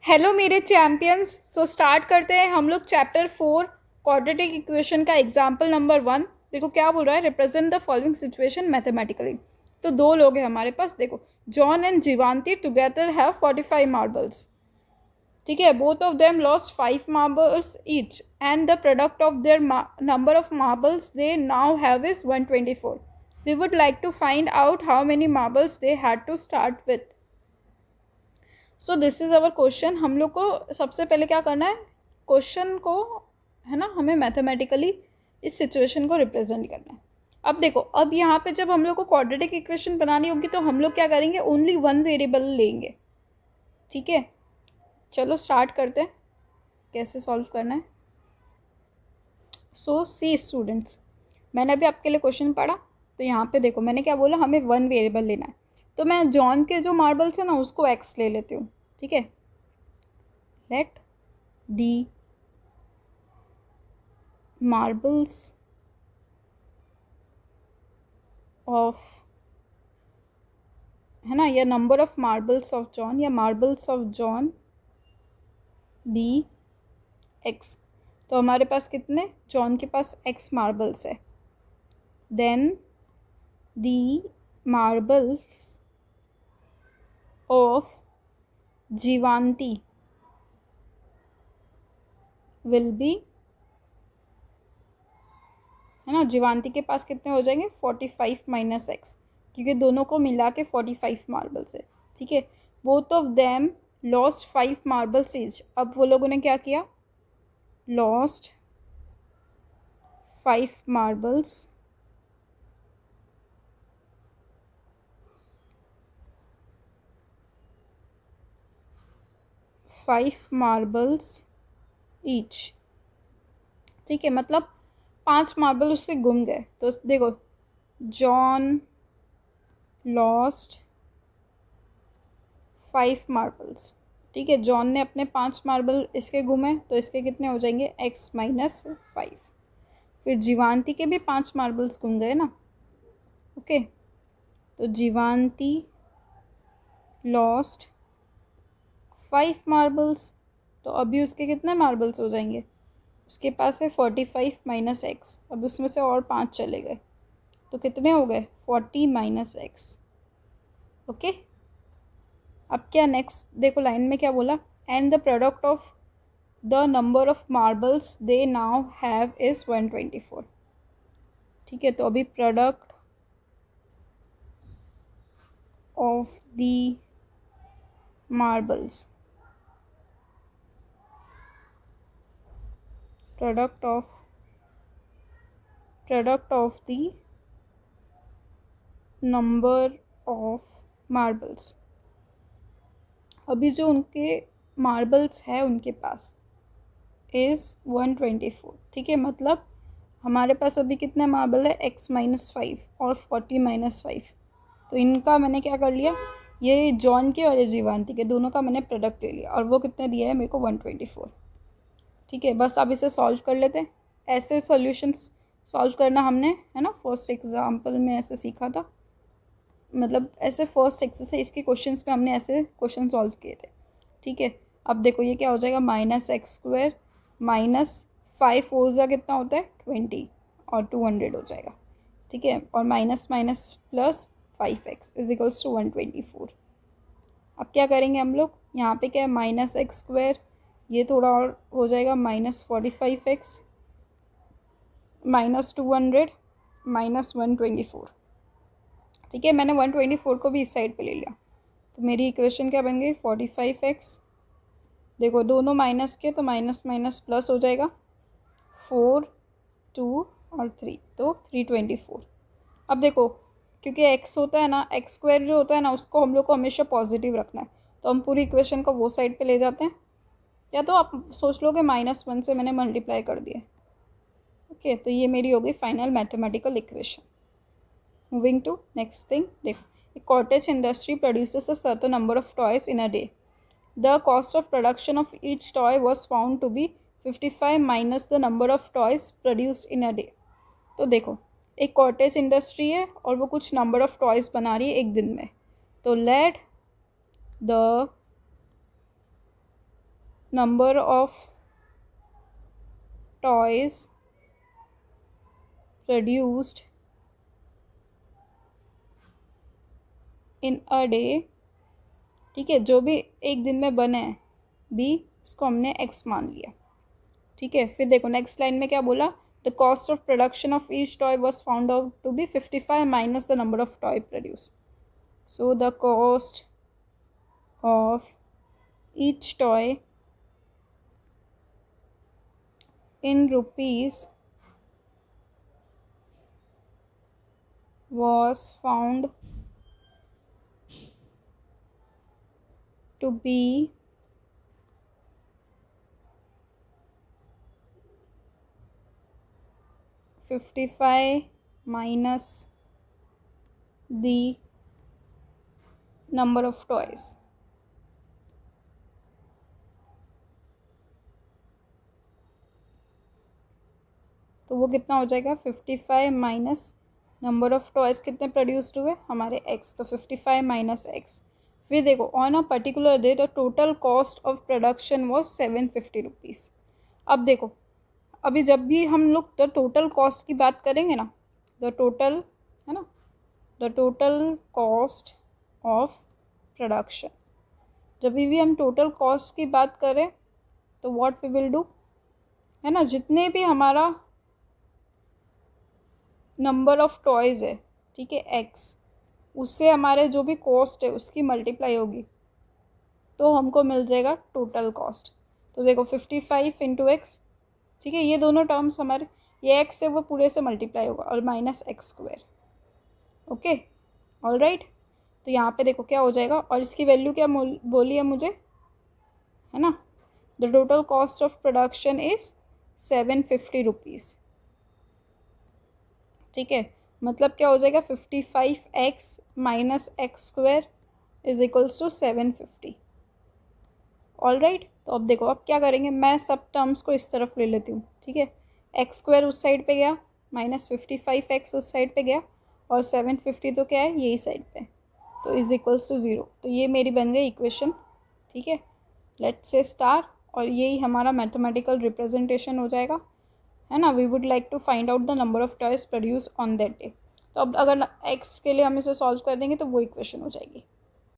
Hello मेरे champions. So start करते हैं हम लोग चैप्टर 4 क्वाड्रेटिक इक्वेशन का एग्जाम्पल नंबर 1। देखो क्या बोल रहा है, represent the following situation mathematically. तो दो लोग हैं हमारे पास। देखो, John and Jivanti together have 45 marbles. ठीक है, both of them lost 5 marbles each and the product of their number of marbles they now have is 124। We would like to find out how many marbles they had to start with. So this is our question. हम लोग को सबसे पहले क्या करना है, question को, है ना, हमें मैथमेटिकली इस सिचुएशन को रिप्रेजेंट करना है। अब देखो, अब यहाँ पे जब हम लोग को क्वाड्रेटिक इक्वेशन बनानी होगी तो हम लोग क्या करेंगे, ओनली वन वेरिएबल लेंगे। ठीक है, चलो स्टार्ट करते हैं कैसे सॉल्व करना है। सो सी स्टूडेंट्स, मैंने अभी आपके लिए क्वेश्चन पढ़ा। तो यहाँ पे देखो मैंने क्या बोला, हमें वन वेरिएबल लेना है। तो मैं जॉन के जो मार्बल्स है ना उसको एक्स ले लेती हूँ। ठीक है, लेट दी marbles of, है ना, या number of marbles of John या marbles of John be x. तो हमारे पास कितने, जॉन के पास एक्स मार्बल्स है। Then the marbles of Jivanti will be, है ना, जीवांती के पास कितने हो जाएंगे, 45 माइनस एक्स, क्योंकि दोनों को मिला के 45 मार्बल्स है। ठीक है, both of them lost 5 marbles each. अब वो लोगों ने क्या किया, लॉस्ट 5 मार्बल्स ईच। ठीक है, मतलब 5 मार्बल उसके गुम गए। तो देखो, जॉन लॉस्ट 5 मार्बल्स। ठीक है, जॉन ने अपने 5 मार्बल इसके गुमे, तो इसके कितने हो जाएंगे, एक्स माइनस 5। फिर जीवांती के भी 5 मार्बल्स गुम गए ना। ओके, तो जीवांती लॉस्ट 5 मार्बल्स। तो अभी उसके कितने मार्बल्स हो जाएंगे, उसके पास है 45 माइनस एक्स। अब उसमें से और 5 चले गए, तो कितने हो गए, 40 माइनस एक्स। ओके, अब क्या नेक्स्ट देखो, लाइन में क्या बोला, and the product of the number of marbles they now have is 124। ठीक है, तो अभी product of the marbles, product of the number of marbles. अभी जो उनके मार्बल्स है उनके पास इज़ 124। ठीक है, मतलब हमारे पास अभी कितने मार्बल है, एक्स माइनस 5 और 40 माइनस 5। तो इनका मैंने क्या कर लिया, ये जॉन के और ये जीवांती के दोनों का मैंने प्रोडक्ट ले लिया, और वो कितने दिया है मेरे को, 124। ठीक है, बस अब इसे सॉल्व कर लेते हैं। ऐसे सॉल्यूशंस सॉल्व करना हमने, है ना, फर्स्ट एग्जाम्पल में ऐसे सीखा था। मतलब ऐसे फर्स्ट एक्सरसाइज के क्वेश्चंस पे हमने ऐसे क्वेश्चन सॉल्व किए थे। ठीक है, अब देखो ये क्या हो जाएगा, minus x square minus 5 four ज़ा कितना होता है, 20 और 200 हो जाएगा। ठीक है, और minus minus plus 5x is equals to 124। अब क्या करेंगे हम लोग, यहाँ पे क्या है, माइनस एक्स स्क्वायर, ये थोड़ा और हो जाएगा, माइनस 45x माइनस 200 माइनस 124। ठीक है, मैंने 124 को भी इस साइड पे ले लिया। तो मेरी इक्वेशन क्या बन गई, 45x, देखो दोनों माइनस के, तो माइनस माइनस प्लस हो जाएगा, 4 2 और 3, तो 324। अब देखो, क्योंकि x होता है ना, एक्स स्क्वायर जो होता है ना, उसको हम लोग को हमेशा पॉजिटिव रखना है। तो हम पूरी इक्वेशन को वो साइड पे ले जाते हैं, या तो आप सोच लो कि -1 से मैंने मल्टीप्लाई कर दिया। ओके, तो ये मेरी हो गई final mathematical equation. Moving to next thing, देखो, a cottage industry produces a certain number of toys in a day. The cost of production of each toy was found to be 55 minus the number of toys produced in a day. तो देखो, एक cottage industry है और वो कुछ number of toys बना रही है एक दिन में। तो let the number of toys produced in a day, ठीक है, जो भी एक दिन में बने हैं बी, उसको हमने x मान लिया, ठीक है। फिर देखो नेक्स्ट लाइन में क्या बोला, the cost of production of each toy was found out to be 55 minus the number of toy produce. So the cost of each toy in rupees was found to be 55 minus the number of toys। तो वो कितना हो जाएगा, 55 minus number of toys कितने produced हुए हमारे x, तो 55 minus x। फिर देखो on a particular day the total cost of production was 750 rupees. अब देखो अभी जब भी हम लोग द टोटल कॉस्ट की बात करेंगे ना, द टोटल है ना, the total cost of production, जब भी हम टोटल कॉस्ट की बात करें तो व्हाट वी विल डू, है ना, जितने भी हमारा नंबर ऑफ टॉयज़ है, ठीक है, x, उससे हमारे जो भी कॉस्ट है उसकी मल्टीप्लाई होगी तो हमको मिल जाएगा टोटल कॉस्ट। तो देखो 55 इंटू एक्स, ठीक है, ये दोनों टर्म्स हमारे, ये x है वो पूरे से मल्टीप्लाई होगा और minus x square, okay, all right. तो यहाँ पे देखो क्या हो जाएगा, और इसकी वैल्यू क्या बोली है मुझे, है ना, the total cost of production is 750 rupees, ठीक है, मतलब क्या हो जाएगा 55x minus x square is equals to 750, all right. तो अब देखो अब क्या करेंगे, मैं सब टर्म्स को इस तरफ ले लेती हूँ, ठीक है, एक्स स्क्वायर उस साइड पे गया, माइनस 55x उस साइड पे गया, और 750 तो क्या है यही साइड पे, तो इज इक्वल्स टू 0। तो ये मेरी बन गई इक्वेशन, ठीक है, लेट्स से स्टार, और यही हमारा मैथमेटिकल रिप्रेजेंटेशन हो जाएगा, है ना। We would like to find out the number of toys produce on that day. तो अब अगर x के लिए हम इसे सॉल्व कर देंगे तो वो इक्वेशन हो जाएगी।